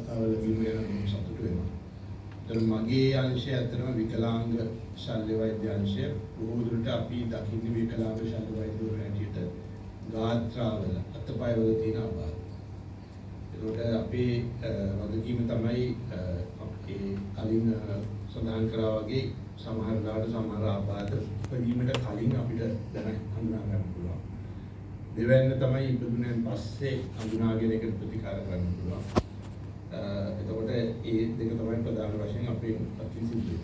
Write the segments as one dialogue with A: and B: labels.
A: අවස්ථාවල වීම ගැන මම සතුටු වෙනවා. ඒතර මගේ අංශය ඇත්තටම විකලාංග ශල්‍ය වෛද්‍ය අංශය. බොහෝ දුරට අපි දකින්නේ විකලාංග ශල්‍ය වෛද්‍යවරු හැටියට ගාත්‍රාවල අතපයවල තියෙන ආබාධ. ඒකට අපේ වගකීම තමයි අපේ කලින් සඳහන් කරා වගේ සමහර ලාට සමහර ආබාධ ඉපදීමට කලින් අපිට දැන හඳුනා ගන්න පුළුවන්. දෙවැන්න තමයි ඉපදුනෙන් පස්සේ හඳුනාගෙන ඒක ප්‍රතිකාර කරන්න පුළුවන්. එතකොට ඒ දෙක තමයි ප්‍රධාන වශයෙන් අපේ ප්‍රතිසිද්ධිය.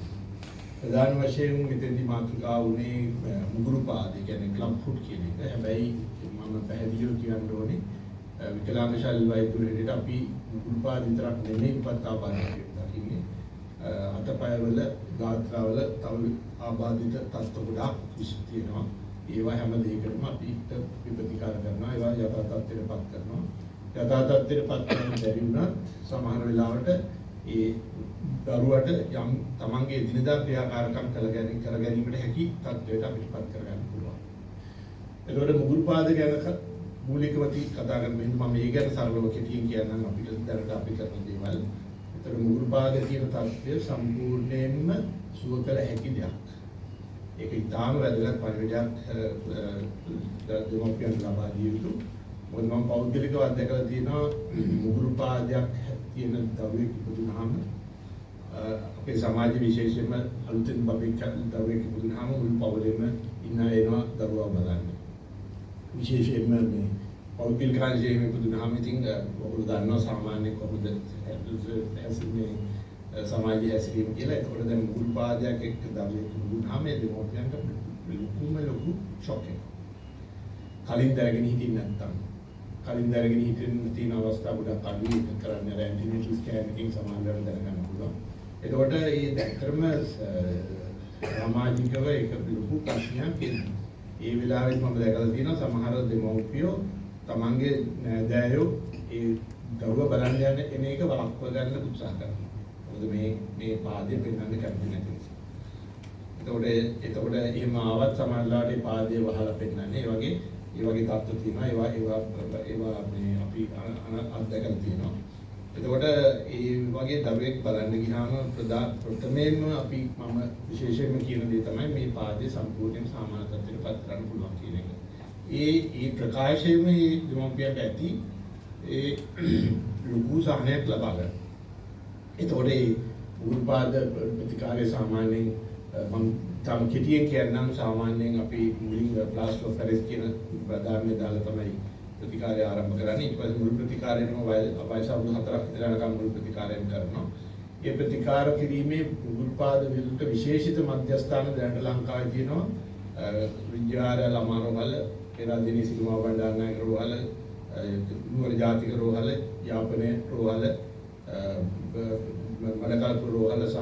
A: ප්‍රධාන වශයෙන් මෙතෙන්දී මාතෘකාව උනේ මුගුරු පාද, කියන්නේ ක්ලබ් ෆුට් කියන එක. හැබැයි මම පැහැදිලිව කියන්න ඕනේ විකලාංග ශල්‍ය වෛද්‍යවරු හැටියට අපි මුගුරු පාද විතරක් නෙමෙයි උපත් ආබාධයක් දකින්නේ. අතපයවල ගාත්‍රාවල තව ආබාධිත තත්ත්ව ගොඩාක් තියෙනවා. ඒවා හැම දෙයකටම අපි ප්‍රතිකාර කරනවා. ඒවා යථා තත්ත්වයටපත් කරනවා. යථා තත්ත්වයටපත් කරන්න බැරි වුණත් සමහර වෙලාවට ඒ දරුවට යම් තමන්ගේ දිනදා ක්‍රියාකාරකම් කර ගැනීමට හැකි තත්ත්වයට අපිටපත් කරගන්න පුළුවන්. එතකොට මුගුරු පාද ගැන මූලිකව කතා කරමින් මම මේ ගැන සරලව කෙටියෙන් කියන්නම් අපිට දැනට අපි කරන දේවල්. එතකොට මුගුරු පාද කියන තත්ත්වය සම්පූර්ණයෙන්ම සුව කළ හැකි දෙයක්. ඒක ඉතාම වැදගත් පරිවර්තනයක් දෙමව්පියන් ලබා දිය යුතු. මොකද මම පෞද්ගලිකව අත්දැකලා තියෙනවා මුගුරු පාදයක් තියෙන දරුවෙක් ඉපදුනහම අපේ සමාජ විශේෂයෙන්ම අලුතෙන් දරුවෙක් ඉපදුනහම මුළු පවුලෙම එනවා දරුවා බලන්න. විශේෂයෙන්ම මේ පෞද්ගලික කාර්යයෙන් ඉපදුනහම ඉතින් ඔයගොල්ලෝ දන්නවා සාමාන්‍ය කොහොමද හැසිරෙන්නේ සමාජයේ හැසිරීම කියලා. ඒකට දැන් මුල් පාදයක් එක්ක දරුවෙක් වුණාම ඒ දෙමෝපියන්ට ලොකු ෂොක් එකක්. කලින් දැනගෙන හිටින්නේ නැත්තම් කලින් දැනගෙන හිටින්න තියෙන අවස්ථා ගොඩක් අඩුයි. ඒක කරන්නේ ඇන්ටිනේටල් ස්කෑන් එකකින් සමානව දැනගන්න පුළුවන්. එතකොට මේ දැක්කම සමාජිකව ඒක ලොකු ප්‍රශ්නයක් වෙනවා. ඒ වෙලාවෙත් මම දැකලා තියෙනවා සමහර දෙමෝපියෝ තමන්ගේ නෑදෑයෝ ඒ දරුවා බලන්න යන එක වළක්ව ගන්න උත්සාහ කරනවා. මොකද මේ පාදේ පෙන්වන්න කැමති නැති නිසා. එතකොට එහෙම ආවත් සමහරවිට ඒ පාදේ වහලා පෙන්වන්නේ. ඒ වගේ තත්ත්ව තියෙනවා. ඒවා මේ අපි අත්දැකලා තියෙනවා. එතකොට ඒ වගේ දරුවෙක් බලන්න ගියාම ප්‍රථමයෙන්ම මම විශේෂයෙන්ම කියන දේ තමයි මේ පාදේ සම්පූර්ණයෙන් සාමාන්‍ය තත්ත්වයටපත් කරන්න පුළුවන් කියන එක. ඒ ප්‍රකාශයේ මේ දෙමව්පියන්ට ඇති ඒ ලොකු සහනයක් ලබා ගන්න. එතකොට මේ මුල් පාද ප්‍රතිකාරය සාමාන්‍යයෙන් මම තම කෙටියෙන් කියන්නම් සාමාන්‍යයෙන් අපි මුලින් ප්ලාස්ටර් ඔෆ් පැරිස් කියන ප්‍රධානම දාලා තමයි ප්‍රතිකාරය ආරම්භ කරන්නේ. ඊට පස්සේ මුල් ප්‍රතිකාරයම වයස අවුරුදු 4ක් විතර යනකම් මුල් ප්‍රතිකාරයෙන් කරනවා. ඒ ප්‍රතිකාර කිරීමේ මුල් පාද විරුද්ධ විශේෂිත මධ්‍යස්ථාන දැනට ලංකාවේ තියෙනවා. විද්‍යාලය ළමා රෝහල, පෙරදිනේ සිළුමා බණ්ඩාරනායක රෝහල, නුවර ජාතික රෝහල, යාපනයේ රෝහල, මඩකල්පුර රෝහල සහ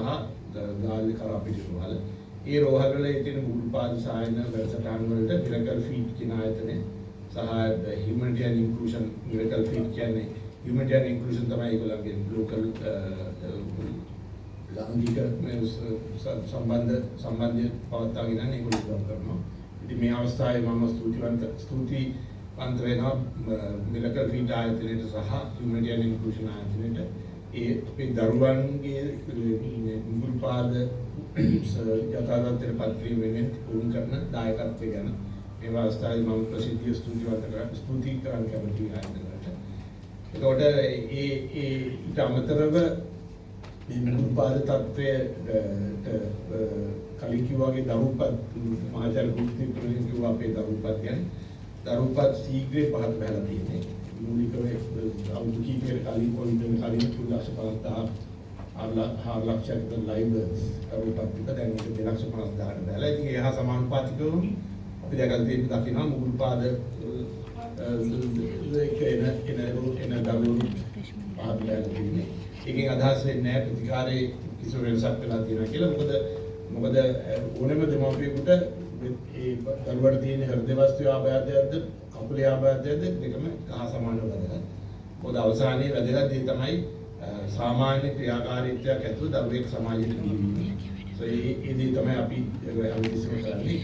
A: ගාල්ලි කරාපිටි රෝහල. ඒ රෝහල වල තියෙන මුල් පාද සායන වැඩසටහන් වලට මිරකල් ෆීට් කියන ආයතනය සහ humanitarian inclusion miracle feet කියන්නේ humanitarian inclusion තමයි ඒගොල්ලන්ගේ local ලාංගික සම්බන්ධය පවත්වාගෙන යන ඒගොල්ලෝ උදව් කරනවා. ඉතින් මේ අවස්ථාවේ මම ස්තුතිවන්ත වෙනවා miracle feet ආයතනයට සහ humanitarian inclusion ආයතනයට ඒ අපේ දරුවන්ගේ මුල් පාද යථාර්ථයට පත් වීමෙන් උරුම කරන දායකත්වය ගැන මේ අවස්ථාවේ මම ප්‍රසිද්ධිය ස්තුති කරන්න කැමතියි ආයතනයට. එතකොට ඊට අමතරව මේ මුල් පාද තත්ත්වයට කලින් කිව්වාගේ දරුපත් මහාචාර්ය කුස්ති ප්‍රවීණ කිව්වා අපේ දරුපත් කියන්නේ දරුපත් ශීඝ්‍රයෙන් පහළ බහලා තියෙන්නේ. මූලිකව අවුරුදු කිහිපයකට කලින් කොවිඩ් කලින් 4 ලක්ෂයකට ලයිව් දරුපත් පිට දැන් 2,50,000ට බැලලා. ඉතින් ඒ හා සමානුපාතිකව අපි දකිනවා මුගුරු පාද එන දරුවෝ පාදලා තියෙන්නේ. ඒකෙන් අදහස් වෙන්නේ නැහැ ප්‍රතිකාරයේ කිසිම වෙනසක් වෙලා තියෙනවා කියලා. මොකද ඕනෑම දෙමව්පියෙකුට ඒ දරුවට තියෙන හෘද වස්තු ආබාධයක්ද කකුලේ ආබාධයක්ද දෙකම හා සමානව වැදගත්. මොකද අවසානයේ වැදගත් දේ තමයි සාමාන්‍ය ක්‍රියාකාරීත්වයක් ඇතුළු දරුවෙක් සමාජයට දීවීම. ඒ දේ තමයි අපි අනිතිසම කරන්නේ.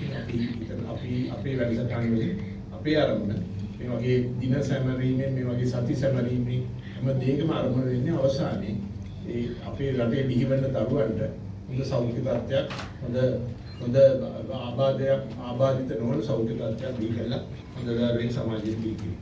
A: අපි අපේ වැඩසටහන් වලින් අපේ ආරම්භන මේ වගේ දින සැමරීමේ මේ වගේ සති සැමරීමේ හැම දෙයකම අරමුණ වෙන්නේ අවසානයේ ඒ අපේ රටේ බිහිවෙන දරුවන්ට හොඳ සෞඛ්‍ය තත්ත්වයක් හොඳ ආබාධිත නොවන සෞඛ්‍ය තත්ත්වයක් දී කරලා හොඳ දරුවෙක් සමාජෙට දී කිරීම.